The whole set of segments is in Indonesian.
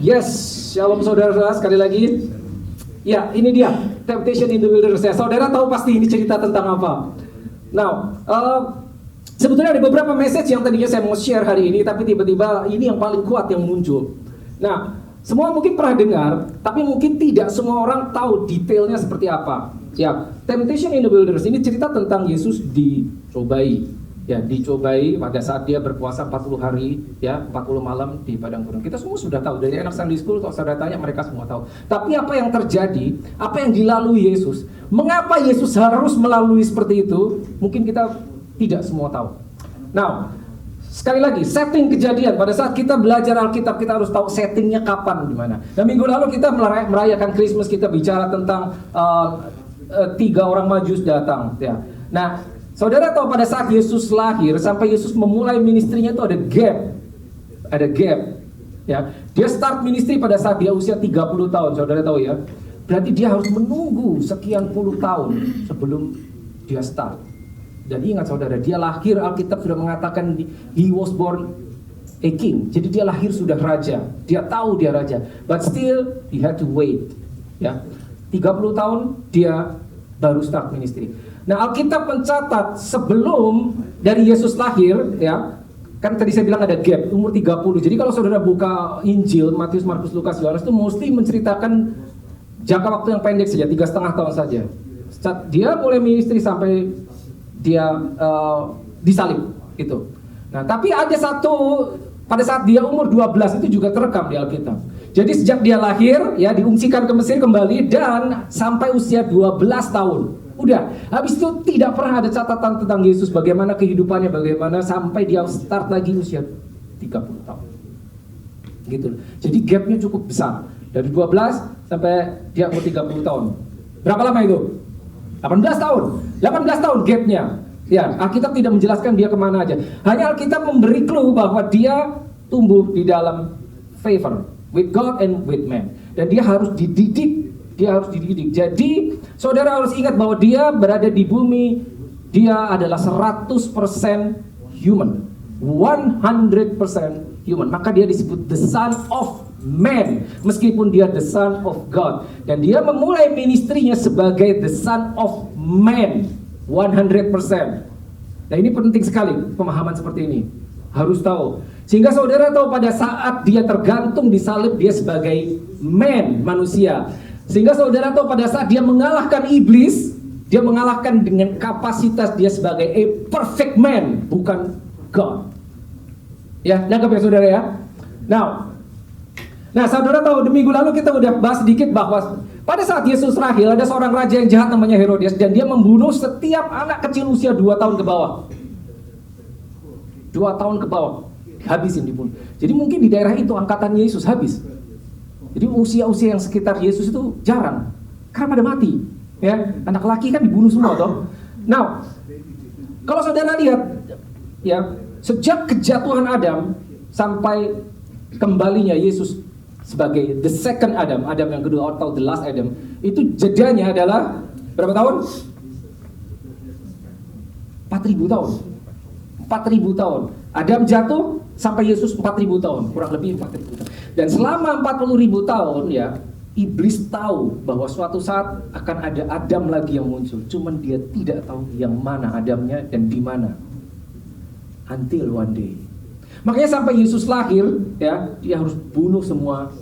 Yes, shalom saudara-saudara sekali lagi. Ya, ini dia Temptation in the Wilderness. Ya, saudara tahu pasti ini cerita tentang apa. Now, sebetulnya ada beberapa message yang tadinya saya mau share hari ini, tapi tiba-tiba ini yang paling kuat yang muncul. Nah, semua mungkin pernah dengar, tapi mungkin tidak semua orang tahu detailnya seperti apa. Ya, Temptation in the Wilderness ini cerita tentang Yesus dicobai. Ya, dicobai pada saat dia berpuasa 40 hari, ya, 40 malam di padang gurun. Kita semua sudah tahu, dari anak Sunday School kalau saudara tanya mereka semua tahu. Tapi apa yang terjadi, apa yang dilalui Yesus, mengapa Yesus harus melalui seperti itu, mungkin kita tidak semua tahu. Nah, sekali lagi, setting kejadian, pada saat kita belajar Alkitab, kita harus tahu settingnya kapan, di mana. Nah, minggu lalu kita merayakan Christmas, kita bicara tentang 3 orang Majus datang, ya. Nah, saudara tahu pada saat Yesus lahir sampai Yesus memulai ministrinya itu ada gap, ya. Dia start ministry pada saat dia usia 30 tahun, saudara tahu ya. Berarti dia harus menunggu sekian puluh tahun sebelum dia start. Dan ingat saudara, dia lahir, Alkitab sudah mengatakan he was born a king. Jadi dia lahir sudah raja, dia tahu dia raja, but still he had to wait, ya. 30 tahun dia baru start ministry. Nah, Alkitab mencatat sebelum dari Yesus lahir, ya, kan tadi saya bilang ada gap, umur 30. Jadi kalau saudara buka Injil, Matius, Markus, Lukas, Yohanes itu mesti menceritakan jangka waktu yang pendek saja, 3,5 tahun saja. Dia mulai ministry sampai dia disalib, itu. Nah, tapi ada satu, pada saat dia umur 12 itu juga terekam di Alkitab. Jadi sejak dia lahir, ya, diungsikan ke Mesir kembali dan sampai usia 12 tahun. Udah, habis itu tidak pernah ada catatan tentang Yesus, bagaimana kehidupannya, bagaimana sampai dia start lagi usia 30 tahun. Gitu. Jadi gapnya cukup besar. Dari 12 sampai dia umur 30 tahun. Berapa lama itu? 18 tahun. 18 tahun gapnya. Ya, Alkitab tidak menjelaskan dia kemana aja. Hanya Alkitab memberi clue bahwa dia tumbuh di dalam favor with God and with man. Dan dia harus dididik. Jadi saudara harus ingat bahwa dia berada di bumi, dia adalah 100% human, 100% human. Maka dia disebut the son of man, meskipun dia the son of God. Dan dia memulai ministrinya sebagai the son of man, 100%. Nah, ini penting sekali pemahaman seperti ini, harus tahu. Sehingga saudara tahu pada saat dia tergantung di salib, dia sebagai man, manusia. Sehingga saudara tahu pada saat dia mengalahkan iblis, dia mengalahkan dengan kapasitas dia sebagai a perfect man, bukan God. Ya, nangkap ya saudara ya. Nah, saudara tahu di minggu lalu kita udah bahas sedikit bahwa pada saat Yesus lahir ada seorang raja yang jahat namanya Herodes, dan dia membunuh setiap anak kecil usia 2 tahun ke bawah. 2 tahun ke bawah, habisin dibunuh. Jadi mungkin di daerah itu angkatan Yesus habis. Jadi usia-usia yang sekitar Yesus itu jarang, karena pada mati, ya. Anak laki kan dibunuh semua, toh. Nah, kalau saudara lihat, ya, sejak kejatuhan Adam sampai kembalinya Yesus sebagai the second Adam, Adam yang kedua atau the last Adam, itu jedanya adalah berapa tahun? 4.000 tahun. 4.000 tahun. Adam jatuh sampai Yesus 4.000 tahun, kurang lebih 4.000 tahun. Dan selama 40.000 tahun, ya, iblis tahu bahwa suatu saat akan ada Adam lagi yang muncul. Cuman dia tidak tahu yang mana Adamnya dan di mana. Until one day. Makanya sampai Yesus lahir, ya, dia harus bunuh semua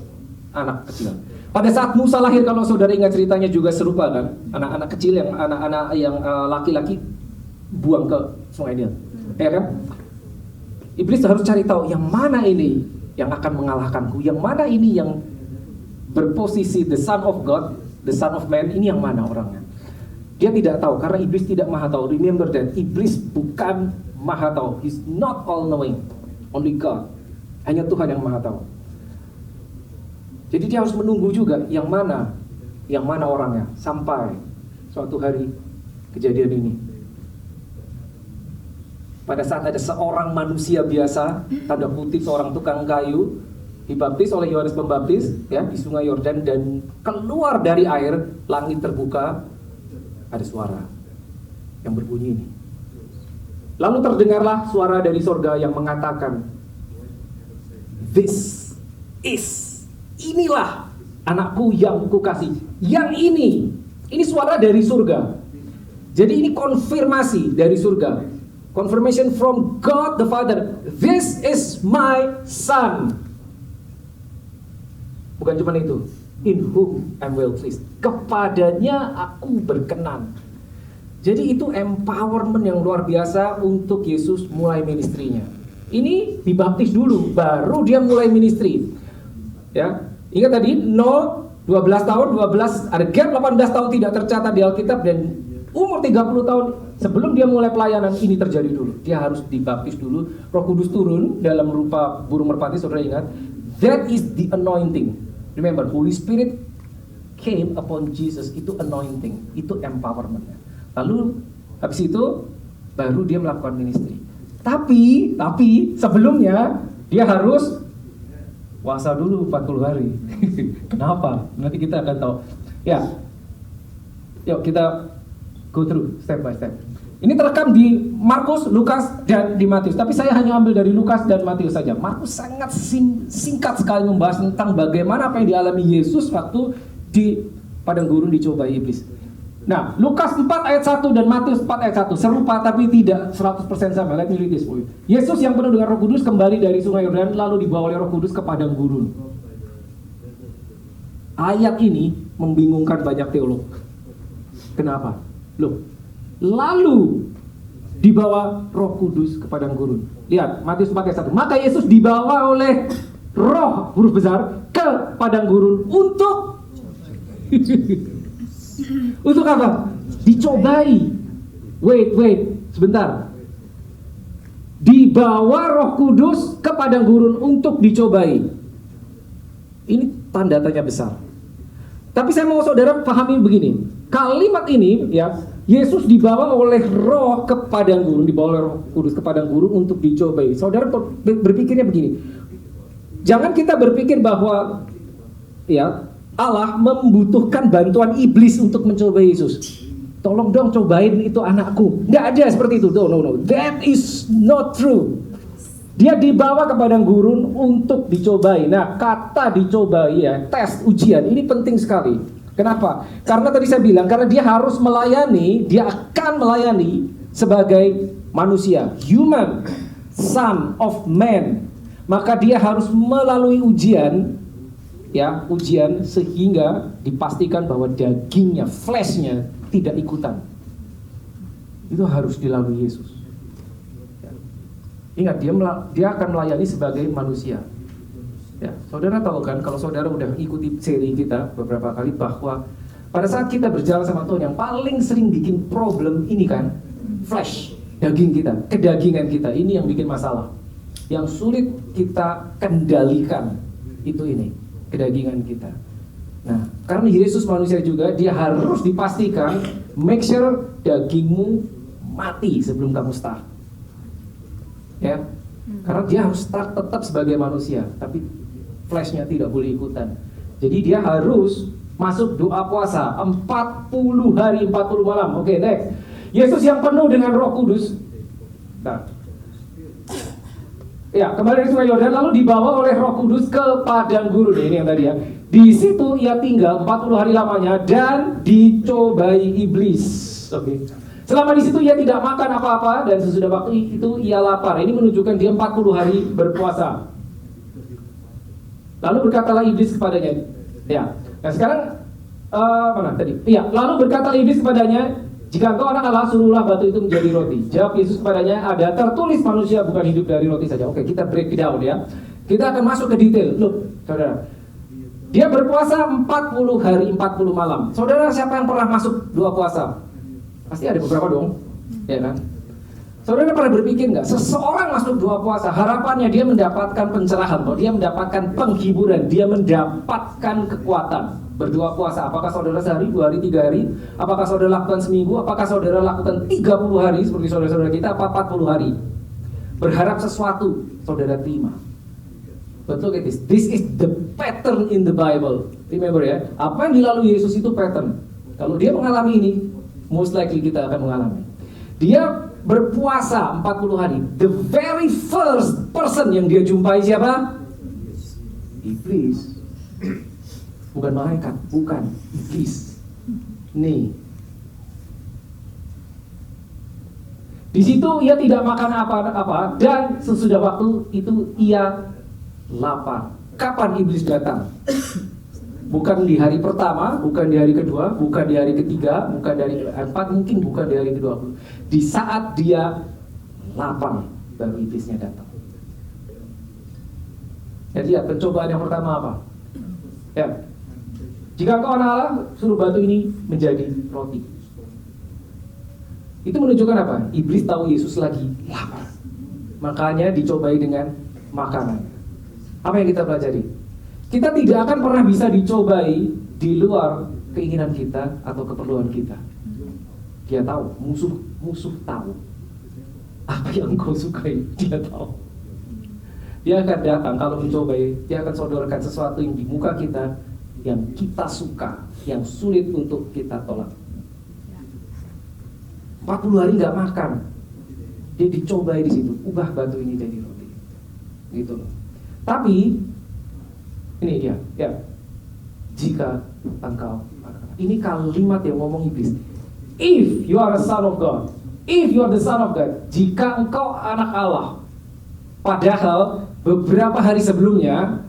anak kecil. Pada saat Musa lahir, kalau saudara ingat ceritanya juga serupa kan, anak-anak kecil yang anak-anak yang laki-laki buang ke Sungai Nil, ya kan? Iblis harus cari tahu yang mana ini yang akan mengalahkanku, yang mana ini yang berposisi the son of God, the son of man, ini yang mana orangnya. Dia tidak tahu karena iblis tidak maha tahu. Remember that, iblis bukan maha tahu. He's not all knowing, only God. Hanya Tuhan yang maha tahu. Jadi dia harus menunggu juga yang mana orangnya sampai suatu hari kejadian ini. Pada saat ada seorang manusia biasa, tanda kutip seorang tukang kayu, dibaptis oleh Yohanes Pembaptis, ya, di Sungai Yordan, dan keluar dari air, langit terbuka, ada suara yang berbunyi ini. Lalu terdengarlah suara dari sorga yang mengatakan, "This is inilah anakku yang kukasih. Yang ini suara dari surga. Jadi ini konfirmasi dari surga. Confirmation from God the Father. This is my son. Bukan cuma itu. In whom I'm well pleased. Kepadanya aku berkenan. Jadi itu empowerment yang luar biasa untuk Yesus mulai ministrinya. Ini dibaptis dulu, baru dia mulai ministri. Ya, ingat tadi 0, 12 tahun, 12 ada gap 18 tahun tidak tercatat di Alkitab, dan umur 30 tahun sebelum dia mulai pelayanan ini terjadi dulu. Dia harus dibaptis dulu, Roh Kudus turun dalam rupa burung merpati, saudara ingat. That is the anointing. Remember, Holy Spirit came upon Jesus, itu anointing, itu empowerment. Lalu habis itu baru dia melakukan ministry. Tapi sebelumnya dia harus puasa dulu 40 hari. Kenapa? Nanti kita akan tahu. Ya, yuk kita go through step by step. Ini terekam di Markus, Lukas, dan di Matius. Tapi saya hanya ambil dari Lukas dan Matius saja. Markus sangat singkat sekali membahas tentang bagaimana apa yang dialami Yesus waktu di padang gurun dicobai iblis. Nah, Lukas 4 ayat 1 dan Matius 4 ayat 1 serupa tapi tidak 100% sama. Let me read this for you. Yesus yang penuh dengan Roh Kudus kembali dari sungai Yordan lalu dibawa oleh Roh Kudus ke padang gurun. Ayat ini membingungkan banyak teolog. Kenapa? Loh, lalu dibawa Roh Kudus ke padang gurun. Lihat, Matius 4 ayat 1. Maka Yesus dibawa oleh Roh, huruf besar, ke padang gurun untuk untuk apa? Dicobai. Wait, sebentar. Dibawa Roh Kudus ke padang gurun untuk dicobai. Ini tanda tanya besar. Tapi saya mau saudara pahami begini. Kalimat ini ya, Yesus dibawa oleh Roh ke padang gurun, dibawa oleh Roh Kudus ke padang gurun untuk dicobai. Saudara berpikirnya begini. Jangan kita berpikir bahwa ya Allah membutuhkan bantuan iblis untuk mencobai Yesus. Tolong dong cobain itu anakku. Nggak ada seperti itu. No. That is not true. Dia dibawa ke padang gurun untuk dicobai. Nah, kata dicobai ya, tes, ujian, ini penting sekali. Kenapa? Karena tadi saya bilang, karena dia harus melayani, dia akan melayani sebagai manusia, human, son of man. Maka dia harus melalui ujian, ya, ujian sehingga dipastikan bahwa dagingnya, fleshnya tidak ikutan. Itu harus dilalui Yesus. Ya. Ingat, dia akan melayani sebagai manusia. Ya, saudara tahu kan, kalau saudara udah ikuti seri kita beberapa kali, bahwa pada saat kita berjalan sama Tuhan, yang paling sering bikin problem ini kan, flesh, daging kita, kedagingan kita, ini yang bikin masalah. Yang sulit kita kendalikan itu ini, kedagingan kita. Nah, karena Yesus manusia juga, dia harus dipastikan, make sure dagingmu mati sebelum kamu start. Ya, karena dia harus start tetap sebagai manusia, tapi fleshnya tidak boleh ikutan. Jadi dia harus masuk doa puasa 40 hari 40 malam. Oke, next. Yesus yang penuh dengan Roh Kudus. Nah, ya, kembali dari sungai Yordan lalu dibawa oleh Roh Kudus ke padang gurun. Ini yang tadi ya. Di situ ia tinggal 40 hari lamanya dan dicobai iblis. Oke. Selama di situ ia tidak makan apa-apa dan sesudah waktu itu ia lapar. Ini menunjukkan dia 40 hari berpuasa. Lalu berkatalah iblis kepadanya. Ya. Nah, sekarang mana tadi? Iya, lalu berkatalah iblis kepadanya, jika engkau anak Allah, suruhlah batu itu menjadi roti. Jawab Yesus kepadanya, ada tertulis manusia bukan hidup dari roti saja. Oke, kita break down ya. Kita akan masuk ke detail. Look, saudara. Dia berpuasa 40 hari 40 malam. Saudara, siapa yang pernah masuk doa puasa? Pasti ada beberapa dong. Ya kan? Saudara pernah berpikir nggak? Seseorang masuk doa puasa, harapannya dia mendapatkan pencerahan, dia mendapatkan penghiburan, dia mendapatkan kekuatan. Berdoa puasa, apakah saudara sehari, 2 hari, 3 hari? Apakah saudara lakukan seminggu? Apakah saudara lakukan 30 hari seperti saudara-saudara kita? Apa 40 hari? Berharap sesuatu, saudara terima. But look at this. This is the pattern in the Bible. Remember ya, apa yang dilalui Yesus itu pattern. Kalau dia mengalami ini, most likely kita akan mengalami. Dia berpuasa 40 hari. The very first person yang dia jumpai siapa? Iblis. Bukan malaikat, bukan iblis. Nih. Di situ ia tidak makan apa-apa dan sesudah waktu itu ia lapar. Kapan iblis datang? Bukan di hari pertama, bukan di hari kedua, bukan di hari ketiga, bukan dari keempat, mungkin bukan di hari ke-20. Di saat dia lapar, baru iblisnya datang. Jadi ya, pencobaan yang pertama apa? Ya, jika engkau anak Allah, suruh batu ini menjadi roti. Itu menunjukkan apa? Iblis tahu Yesus lagi lapar, makanya dicobai dengan makanan. Apa yang kita pelajari? Kita tidak akan pernah bisa dicobai di luar keinginan kita atau keperluan kita. Dia tahu, musuh tahu apa yang kau sukai, dia tahu. Dia akan datang kalau mencobai, dia akan sodorkan sesuatu yang di muka kita, yang kita suka, yang sulit untuk kita tolak. 40 hari nggak makan, dia dicobai di situ, ubah batu ini jadi roti, gitu loh. Tapi ini dia, ya. Jika engkau, ini kalimat yang ngomong iblis. If you are a son of God, if you are the son of God, jika engkau anak Allah. Padahal beberapa hari sebelumnya,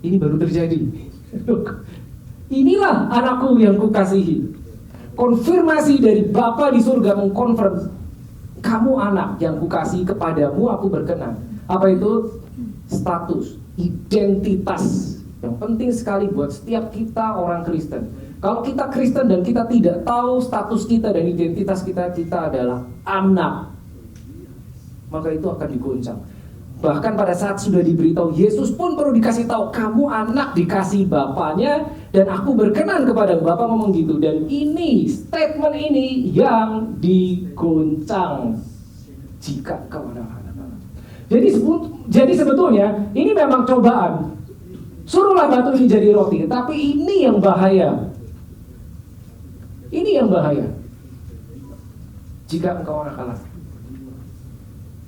ini baru terjadi. Inilah anakku yang kukasihi. Konfirmasi dari Bapa di surga mengkonfirm, kamu anak yang kukasihi, kepadamu aku berkenan. Apa itu? Status, identitas yang penting sekali buat setiap kita orang Kristen. Kalau kita Kristen dan kita tidak tahu status kita dan identitas kita adalah anak, maka itu akan digoncang. Bahkan pada saat sudah diberitahu, Yesus pun perlu dikasih tahu, kamu anak dikasih Bapaknya dan aku berkenan kepada Bapa, ngomong gitu. Dan ini, statement ini yang digoncang jika kau adalah anak Allah. Jadi sebetulnya ini memang cobaan. Suruhlah batu ini jadi roti, tapi ini yang bahaya. Ini yang bahaya. Jika engkau anak Allah,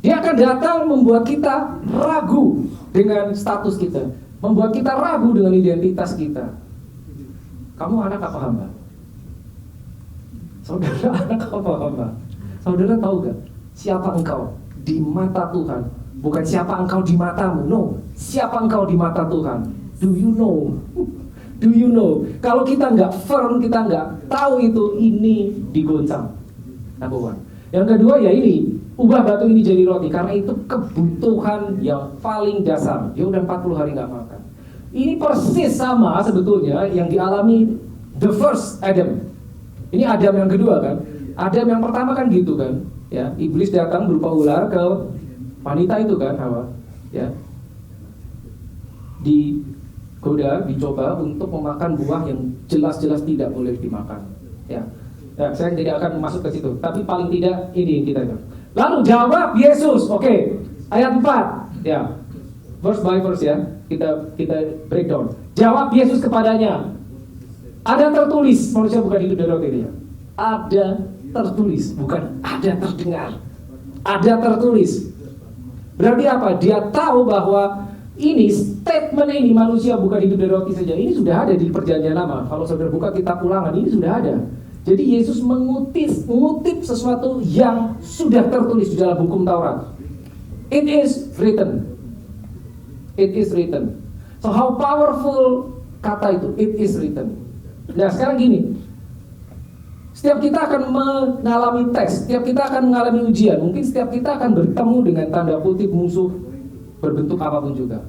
dia akan datang membuat kita ragu dengan status kita, membuat kita ragu dengan identitas kita. Kamu anak apa hamba? Saudara anak apa hamba? Saudara tahu gak siapa engkau di mata Tuhan? Bukan siapa engkau di matamu, no. Siapa engkau di mata Tuhan? Do you know? Do you know? Kalau kita nggak firm, kita nggak tahu itu, ini digoncang. Number one. Yang kedua ya ini, ubah batu ini jadi roti, karena itu kebutuhan yang paling dasar. Dia udah 40 hari nggak makan. Ini persis sama sebetulnya yang dialami the first Adam. Ini Adam yang kedua kan. Adam yang pertama kan gitu kan. Ya, iblis datang berupa ular ke wanita itu kan, Hawa. Ya. Digoda, dicoba untuk memakan buah yang jelas-jelas tidak boleh dimakan. Ya. Ya, saya tidak akan masuk ke situ, tapi paling tidak ini yang kita lihat. Lalu jawab Yesus. Oke. Ayat 4. Ya. Verse by verse ya. Kita breakdown. Jawab Yesus kepadanya. Ada tertulis, manusia bukan hidup dari roti dia. Ada tertulis, bukan ada terdengar. Ada tertulis. Berarti apa? Dia tahu bahwa ini statement ini, manusia bukan hidup dari roti saja, ini sudah ada di Perjanjian Lama. Kalau saudara buka kitab Ulangan, ini sudah ada. Jadi Yesus mengutip sesuatu yang sudah tertulis di dalam hukum Taurat. It is written. It is written. So how powerful kata itu? It is written. Nah sekarang gini, setiap kita akan mengalami tes, setiap kita akan mengalami ujian. Mungkin setiap kita akan bertemu dengan tanda kutip musuh berbentuk apapun juga.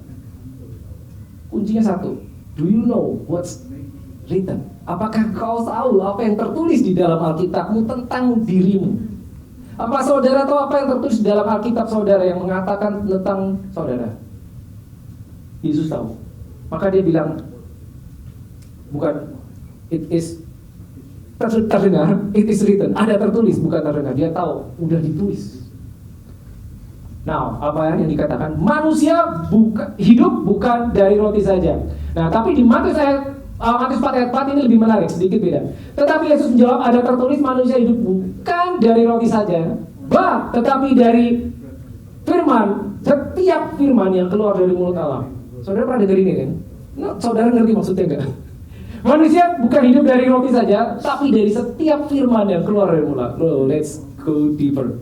Kuncinya satu, do you know what's written? Apakah kau tahu apa yang tertulis di dalam Alkitabmu tentang dirimu? Apa saudara tahu apa yang tertulis di dalam Alkitab saudara yang mengatakan tentang saudara? Yesus tahu. Maka dia bilang, bukan it is terdengar, it is written. Ada tertulis, bukan terdengar. Dia tahu, udah ditulis. Nah, apa yang dikatakan? Manusia hidup bukan dari roti saja. Nah, tapi di Matius 4 ayat 4 ini lebih menarik, sedikit beda. Tetapi Yesus menjawab, ada tertulis manusia hidup bukan dari roti saja, tetapi dari firman setiap firman yang keluar dari mulut Allah. Saudara pernah dengar ini kan? Nah, saudara ngerti maksudnya enggak? Manusia bukan hidup dari roti saja, tapi dari setiap firman yang keluar dari mulut. Oh, let's go deeper.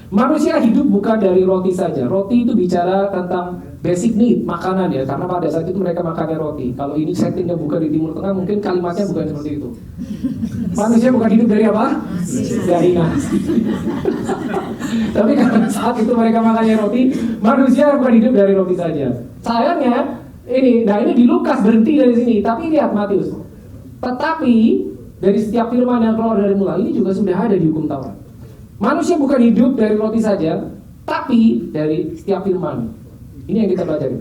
Manusia hidup bukan dari roti saja. Roti itu bicara tentang basic need, makanan ya. Karena pada saat itu mereka makannya roti. Kalau ini settingnya bukan di Timur Tengah, mungkin kalimatnya bukan seperti itu. Manusia bukan hidup dari apa? Dari nasi. Tapi karena saat itu mereka makannya roti, manusia bukan hidup dari roti saja. Sayangnya, ini di Lukas berhenti dari sini. Tapi lihat Matius. Tetapi dari setiap firman yang keluar dari mulut, ini juga sudah ada di hukum Taurat. Manusia bukan hidup dari roti saja, tapi dari setiap firman. Ini yang kita pelajari.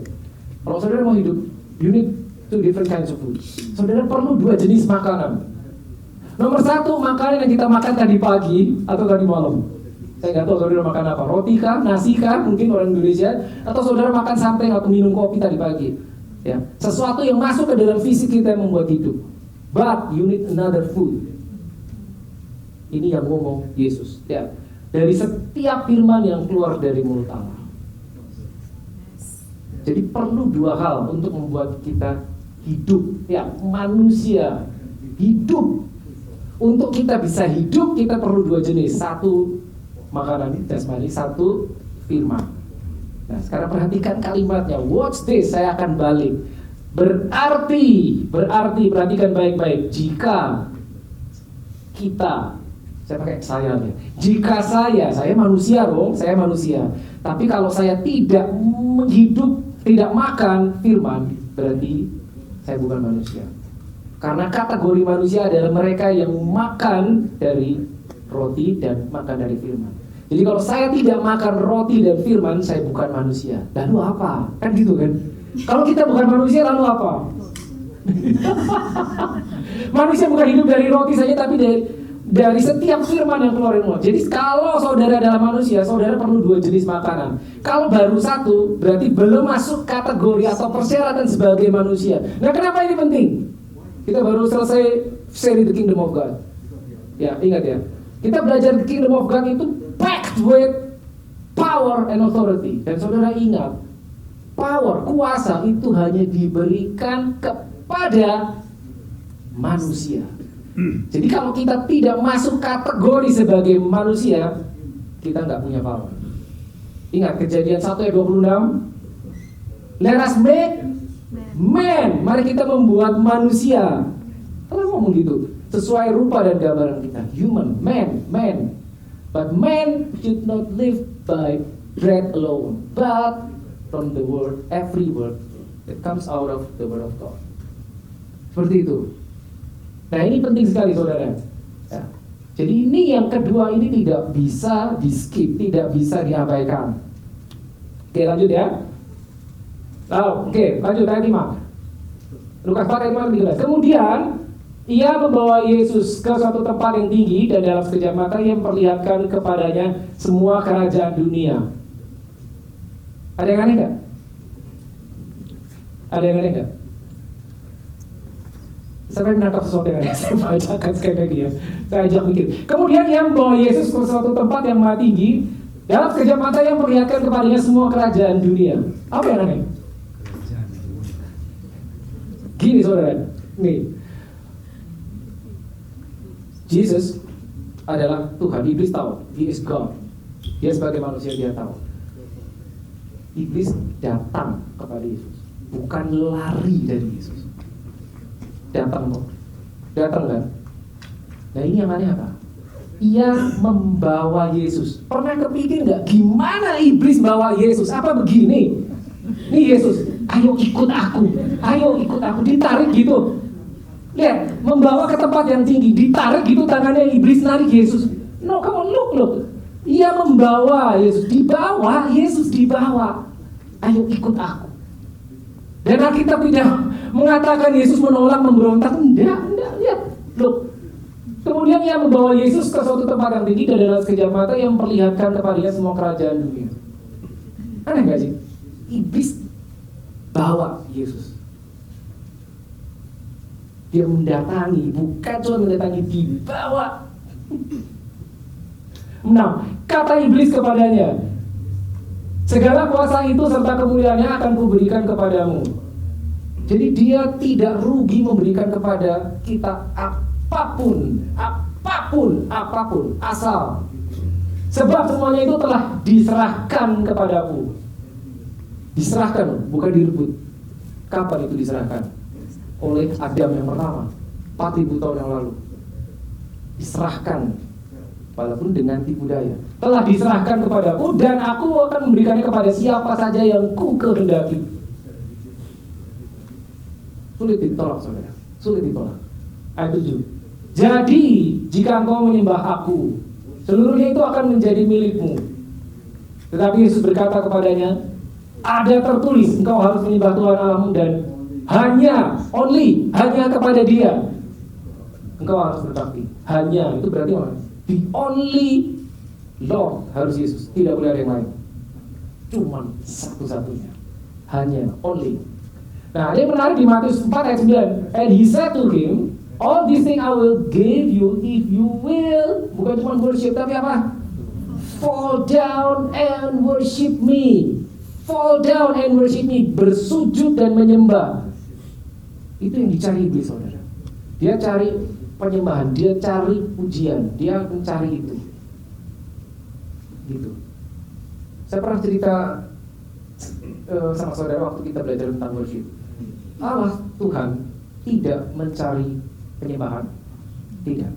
Kalau saudara mau hidup, you need two different kinds of food. Saudara perlu dua jenis makanan. Nomor satu, makanan yang kita makan tadi pagi atau tadi malam. Saya nggak tahu saudara makan apa, roti kah, nasi kah, mungkin orang Indonesia, atau saudara makan something atau minum kopi tadi pagi. Ya, sesuatu yang masuk ke dalam fisik kita yang membuat hidup. But you need another food. Ini yang ngomong Yesus. Ya, dari setiap firman yang keluar dari mulut Allah. Jadi perlu dua hal untuk membuat kita hidup. Ya, manusia hidup. Untuk kita bisa hidup, kita perlu dua jenis. Satu makanan jasmani, satu firman. Nah, sekarang perhatikan kalimatnya. Watch this, saya akan balik. Berarti perhatikan baik-baik. Jika kita, saya pakai saya nih. Jika saya manusia dong, saya manusia. Tapi kalau saya tidak hidup, tidak makan firman, berarti saya bukan manusia. Karena kategori manusia adalah mereka yang makan dari roti dan makan dari firman. Jadi kalau saya tidak makan roti dan firman, saya bukan manusia. Lalu apa? Kan gitu kan? Kalau kita bukan manusia, lalu apa? Manusia bukan hidup dari roti saja, tapi dari setiap firman yang keluar dari mulut. Jadi kalau saudara adalah manusia, saudara perlu dua jenis makanan. Kalau baru satu, berarti belum masuk kategori atau persyaratan sebagai manusia. Nah, kenapa ini penting? Kita baru selesai seri The Kingdom of God. Ya, ingat ya. Kita belajar The Kingdom of God itu packed with power and authority. Dan saudara ingat, power, kuasa itu hanya diberikan kepada manusia. Jadi kalau kita tidak masuk kategori sebagai manusia, kita nggak punya power. Ingat Kejadian 1 ayat 26. Let us make man. Mari kita membuat manusia. Allah ngomong gitu, sesuai rupa dan gambaran kita. Human, man. But man should not live by bread alone, but from the word, every word that comes out of the word of God. Seperti itu. Nah, ini penting sekali saudara. Ya. Jadi ini yang kedua, ini tidak bisa di skip, tidak bisa diabaikan. Oke, lanjut ya. Oke, lanjut ayat 5. Lukas 4 ayat 5. Kemudian ia membawa Yesus ke suatu tempat yang tinggi, dan dalam sekejap mata ia memperlihatkan kepadanya semua kerajaan dunia. Ada yang aneh nggak? Ada yang aneh nggak? Saya menangkap sesuatu yang aneh. Saya bacakan sekali lagi ya. Saya ajak mikir. Kemudian ia membawa Yesus ke suatu tempat yang maha tinggi. Dalam sekejap mata ia memperlihatkan kepadanya semua kerajaan dunia. Apa yang aneh? Gini saudara, nih, Jesus adalah Tuhan. Iblis tahu, He is God. Dia sebagai manusia, dia tahu. Iblis datang kepada Yesus, bukan lari dari Yesus. Datang kan? Nah, ini yang aneh apa? Ia membawa Yesus. Pernah kepikir nggak gimana iblis bawa Yesus? Apa begini? Nih Yesus, ayo ikut aku, ditarik gitu. Lihat, membawa ke tempat yang tinggi, ditarik gitu tangannya, iblis narik Yesus. No, come on, look. Ia membawa Yesus, Yesus dibawa. Ayo ikut aku. Dan Alkitab tidak mengatakan Yesus menolak, memberontak. Enggak, lihat. Look. Kemudian ia membawa Yesus ke suatu tempat yang tinggi, dan dalam sekejap mata yang memperlihatkan kepadanya semua kerajaan dunia. Aneh gak sih? Iblis bawa Yesus. Dia mendatangi, bukan cuma mendatangi, dibawa. Nah, kata iblis kepadanya, Segala kuasa itu serta kemuliaannya akan kuberikan kepadamu. Jadi dia tidak rugi memberikan kepada kita apapun, asal. Sebab semuanya itu telah diserahkan kepadaku. Diserahkan, bukan direbut. Kapan itu diserahkan? Oleh Adam yang pertama, 4.000 tahun yang lalu. Diserahkan, walaupun dengan tipu daya. Telah diserahkan kepadaku, dan aku akan memberikannya kepada siapa saja yang ku kehendaki. Sulit ditolak, saudara. Sulit ditolak. Ayat 7. Jadi, jika engkau menyembah aku, seluruhnya itu akan menjadi milikmu. Tetapi Yesus berkata kepadanya, ada tertulis, engkau harus menyembah Tuhan Allahmu dan hanya kepada Dia engkau harus berbakti. Hanya, itu berarti apa? The only Lord harus Yesus, tidak boleh ada yang lain. Cuman satu-satunya. Hanya, only. Nah, ini menarik di Matius 4 ayat 9. And he said to him, all these things I will give you if you will, bukan cuma worship, tapi apa? Fall down and worship me. Fall down and worship me. Bersujud dan menyembah. Itu yang dicari iblis, saudara. Dia cari penyembahan, dia cari pujian, dia mencari itu. Gitu. Saya pernah cerita sama saudara waktu kita belajar tentang worship. Allah Tuhan tidak mencari penyembahan, tidak.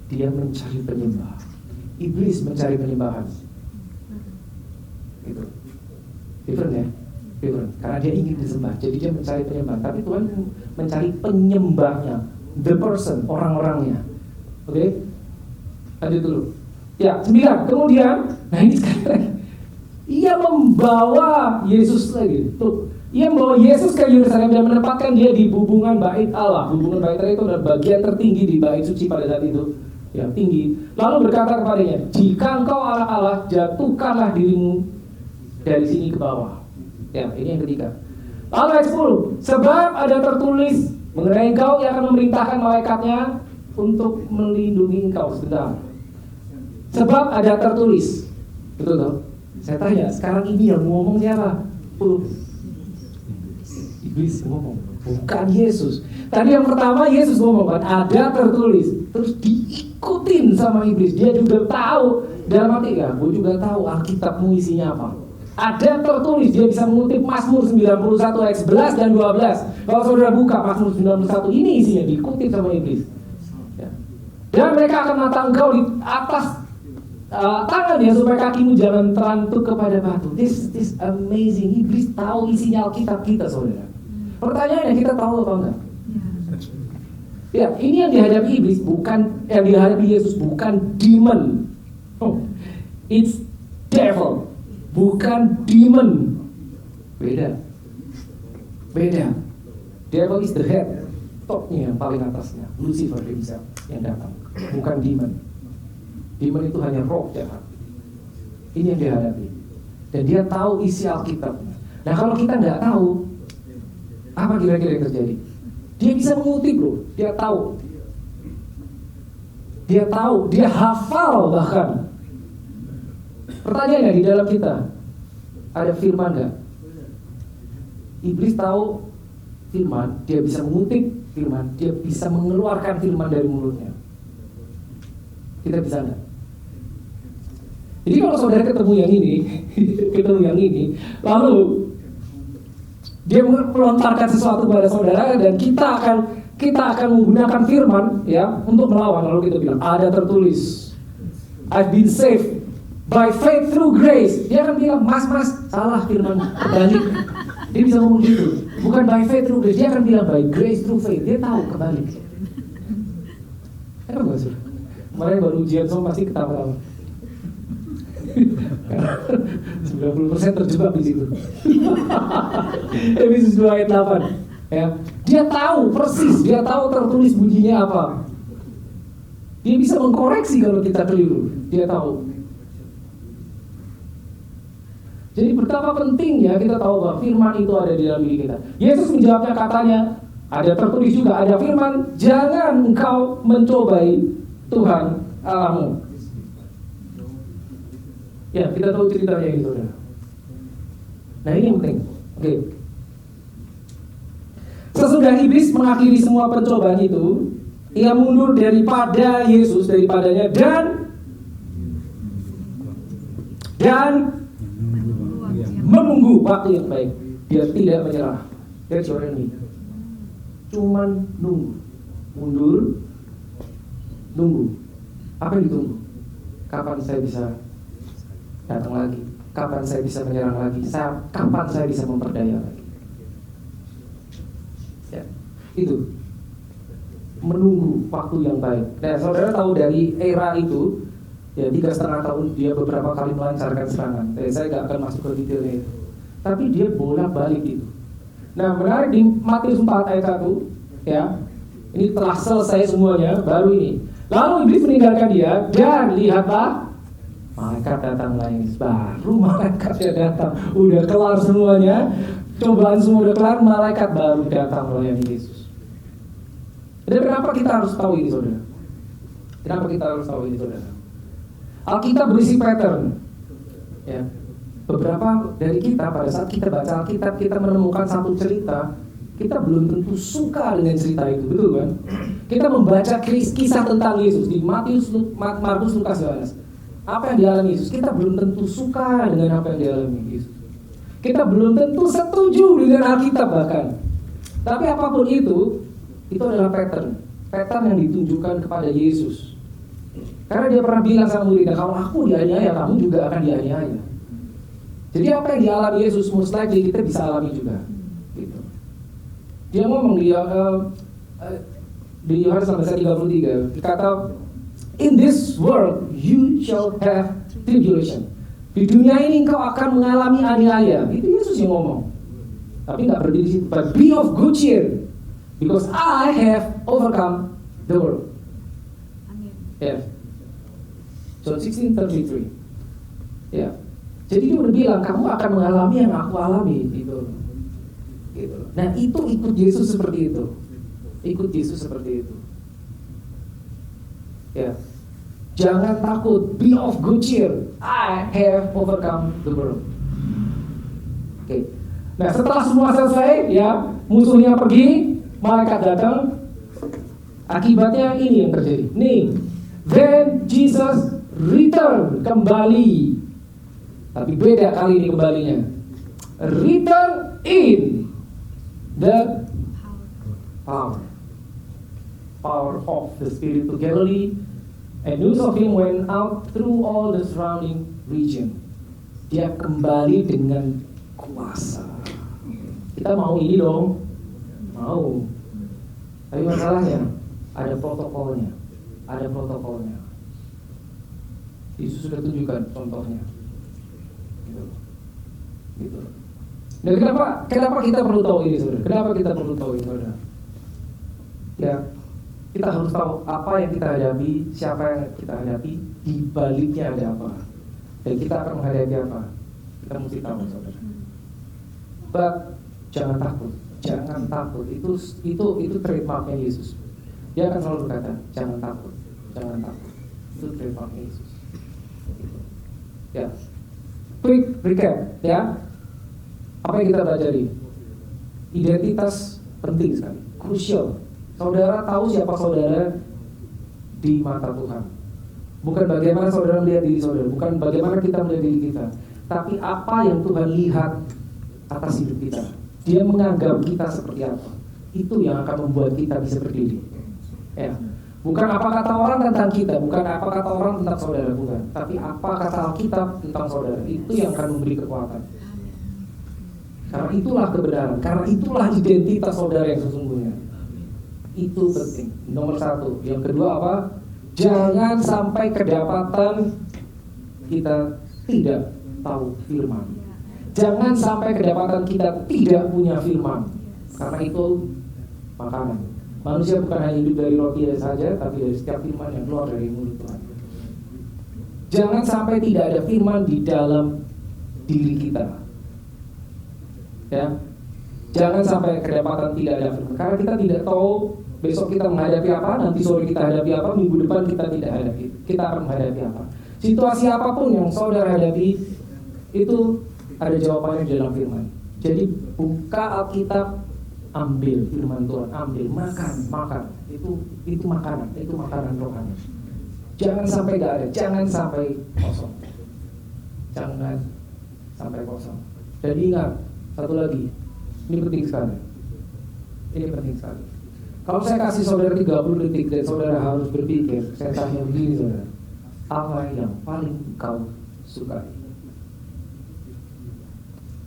Dia mencari penyembah. Iblis mencari penyembahan. Gitu. Different ya? Different. Karena dia ingin disembah, jadi dia mencari penyembahan. Tapi Tuhan mencari penyembahnya, the person, orang-orangnya. Oke? Lanjut dulu. Ya, 9. Kemudian, nah ini sekarang ia membawa Yesus lagi. Tuh, ia membawa Yesus ke Yerusalem dan menempatkan dia di bubungan bait Allah. Bubungan bait Allah itu adalah bagian tertinggi di bait suci pada saat itu, yang tinggi. Lalu berkata kepadanya, jika engkau Allah, jatuhkanlah dirimu dari sini ke bawah. Ya, ini yang ketiga. Lalu ayat 10, sebab ada tertulis mengenai engkau, yang akan memerintahkan malaikatnya untuk melindungi engkau. Sebentar. Sebab ada tertulis. Betul toh? Saya tanya, sekarang ini yang ngomong siapa? Iblis ngomong, bukan Yesus. Tadi yang pertama Yesus ngomong kan, ada tertulis. Terus diikutin sama iblis. Dia juga tahu, dalam arti ya, gue juga tahu Alkitabmu isinya apa. Ada tertulis, dia bisa mengutip Mazmur 91 ayat 11 dan 12. Kalau saudara buka Mazmur 91, ini isinya diikutin sama iblis. Ya. Dan mereka akan mata engkau di atas tangannya supaya kakimu jangan terantuk kepada batu. This is amazing. Iblis tahu isinya Alkitab kita, saudara. Pertanyaannya, kita tahu apa enggak? Ya, ini yang dihadapi iblis, bukan yang dihadapi Yesus, bukan demon. It's devil, bukan demon. Beda. Devil is the head, topnya yang paling atasnya, Lucifer bisa yang datang, bukan demon. Demon itu hanya roh jahat. Ini yang dihadapi. Dan dia tahu isi Alkitabnya. Nah, kalau kita nggak tahu, apa kira-kira yang terjadi? Dia bisa mengutip loh. Dia tahu, dia hafal bahkan. Pertanyaannya, di dalam kita ada firman nggak? Iblis tahu firman, dia bisa mengutip firman, dia bisa mengeluarkan firman dari mulutnya. Kita bisa nggak? Jadi kalau saudara ketemu yang ini, lalu dia melontarkan sesuatu kepada saudara dan kita akan menggunakan firman ya untuk melawan. Lalu kita bilang, ada tertulis, I've been saved by faith through grace. Dia akan bilang, mas salah firman, kebalik. Dia bisa ngomong gitu, bukan by faith through grace. Dia akan bilang by grace through faith. Dia tahu kebalik. Kenapa gak sih? Kemarin baru ujian semua pasti ketawa-tawa. 90% terjebak di situ. Efesus 2 ayat 8. Ya, dia tahu persis, dia tahu tertulis bunyinya apa. Dia bisa mengkoreksi kalau kita keliru. Dia tahu. Jadi betapa pentingnya kita tahu bahwa firman itu ada di dalam diri kita. Yesus menjawabnya katanya, ada tertulis juga, ada firman, jangan engkau mencobai Tuhan Allahmu. Ya, kita tahu ceritanya ini, saudara. Nah ini yang penting. Oke. Sesudah iblis mengakhiri semua pencobaan itu, ia mundur daripada Yesus, daripadanya dan menunggu waktu yang baik. Dia tidak menyerah. That's your enemy. Cuman nunggu, mundur, nunggu. Apa yang ditunggu? Kapan saya bisa datang lagi? Kapan saya bisa menyerang lagi? Kapan saya bisa memperdaya lagi? Ya, itu menunggu waktu yang baik. Nah, saudara tahu dari era itu, ya 3,5 tahun dia beberapa kali melancarkan serangan. Saya nggak akan masuk ke detailnya itu. Tapi dia bolak-balik itu. Nah, menarik di Matius 4 ayat 1, ya. Ini telah selesai semuanya, baru ini. Lalu iblis meninggalkan dia dan lihatlah malaikat datang lagi. Baru malaikatnya datang, udah kelar semuanya. Cobaan semua udah kelar, malaikat baru datang melayani Yesus. Dan kenapa kita harus tahu ini, saudara? Kenapa kita harus tahu ini, saudara? Alkitab berisi pattern. Ya. Beberapa dari kita pada saat kita baca Alkitab, kita menemukan satu cerita, kita belum tentu suka dengan cerita itu, betul kan? Kita membaca kisah tentang Yesus di Matius, Markus, Lukas, Yohanes. Apa yang dialami Yesus, kita belum tentu suka dengan apa yang dialami Yesus. Kita belum tentu setuju dengan Alkitab bahkan. Tapi apapun itu adalah pattern yang ditunjukkan kepada Yesus. Karena dia pernah bilang sama muridnya, kalau aku dianiaya, kamu juga akan dianiaya. Jadi apa yang dialami Yesus, most likely kita bisa alami juga. Gitu. Dia ngomong di Yohanes 33, kata, in this world you shall have tribulation. Di dunia ini engkau akan mengalami aniaya. Itu Yesus yang ngomong. Tapi nggak berdiri di situ. But be of good cheer, because I have overcome the world. Ya. John 16:33. Ya. Jadi dia udah bilang, kamu akan mengalami yang aku alami, gitu. Nah itu ikut Yesus seperti itu. Ikut Yesus seperti itu. Ya. Jangan takut, be of good cheer. I have overcome the world. Oke. Nah setelah semua selesai, ya musuhnya pergi, malaikat datang. Akibatnya ini yang terjadi. Nih, then Jesus return, kembali. Tapi beda kali ini kembalinya. Return in the power of the Spirit to Galilee, and news of him went out through all the surrounding region. Dia kembali dengan kuasa. Kita mau ini dong, mau. Tapi masalahnya ada protokolnya, Yesus sudah tunjukkan contohnya. Gitu. Dan kenapa kita perlu tahu ini, saudara? Kenapa kita perlu tahu ini, saudara? Ya, kita harus tahu apa yang kita hadapi, siapa yang kita hadapi, di baliknya ada apa, dan kita akan menghadapi apa. Kita mesti tahu, saudara. But jangan takut. Itu trademarknya Yesus. Dia akan selalu berkata, jangan takut. Itu trademarknya Yesus. Ya. Quick recap, ya. Apa yang kita baca di identitas penting sekali, krusial. Saudara tahu siapa saudara di mata Tuhan. Bukan bagaimana saudara melihat diri saudara, bukan bagaimana kita melihat diri kita, tapi apa yang Tuhan lihat atas hidup kita. Dia menganggap kita seperti apa. Itu yang akan membuat kita bisa berdiri. Ya. Bukan apa kata orang tentang kita, bukan apa kata orang tentang saudara, bukan. Tapi apa kata Alkitab tentang saudara, itu yang akan memberi kekuatan. Karena itulah kebenaran, karena itulah identitas saudara yang sesungguhnya. Itu penting. Nomor 1. Yang kedua apa? Jangan sampai kedapatan kita tidak tahu firman. Jangan sampai kedapatan kita tidak punya firman. Karena itu makanan. Manusia bukan hanya hidup dari roti saja, tapi dari setiap firman yang keluar dari mulut Tuhan. Jangan sampai tidak ada firman di dalam diri kita. Ya, jangan sampai kedapatan tidak ada firman. Karena kita tidak tahu besok kita menghadapi apa, nanti sore kita hadapi apa, minggu depan kita tidak hadapi. Kita akan menghadapi apa. Situasi apapun yang saudara hadapi, itu Ada jawabannya di dalam firman. Jadi buka Alkitab, ambil firman Tuhan, ambil, makan. Itu makanan rohani. Jangan sampai gak ada, jangan sampai kosong. Jangan sampai kosong. Dan ingat, satu lagi, ini penting sekali. Kalau saya kasih saudara 30 detik dan saudara harus berpikir, saya tanya begini saudara, apa yang paling kau sukai?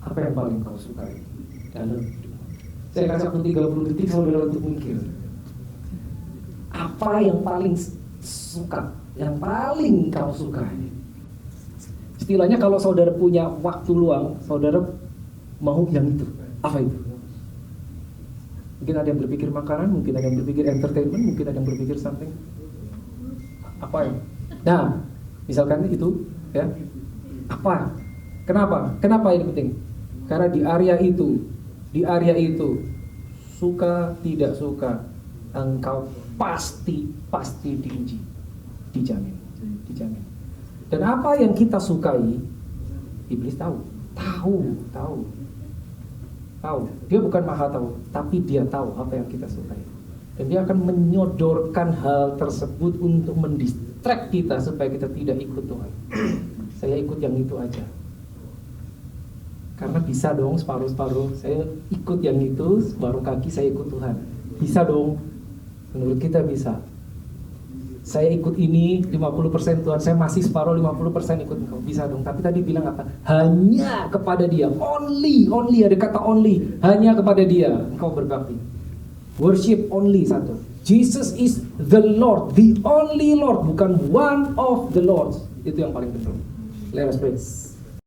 Apa yang paling kau sukai dalam hidup? Saya kasih waktu 30 detik saudara untuk mikir. Apa yang paling suka, yang paling kau sukai? Istilahnya kalau saudara punya waktu luang, saudara mau yang itu. Apa itu? Mungkin ada yang berpikir makanan, mungkin ada yang berpikir entertainment, mungkin ada yang berpikir something. Apa ya? Nah, misalkan itu, ya. Apa? Kenapa ini penting? Karena di area itu, suka tidak suka, engkau pasti diuji, dijamin. Dan apa yang kita sukai, iblis tahu. Dia bukan maha tahu, tapi dia tahu apa yang kita sukai. Dan dia akan menyodorkan hal tersebut untuk mendistract kita supaya kita tidak ikut Tuhan. Saya ikut yang itu aja. Karena bisa dong separuh-separuh. Saya ikut yang itu, separuh kaki saya ikut Tuhan. Bisa dong. Menurut kita bisa. Saya ikut ini 50% Tuhan, saya masih separuh 50% ikut Engkau. Bisa dong, tapi tadi bilang apa? Hanya kepada Dia, only, ada kata only, hanya kepada Dia Engkau berbakti. Worship only satu. Jesus is the Lord, the only Lord, bukan one of the Lords. Itu yang paling penting. Let us pray.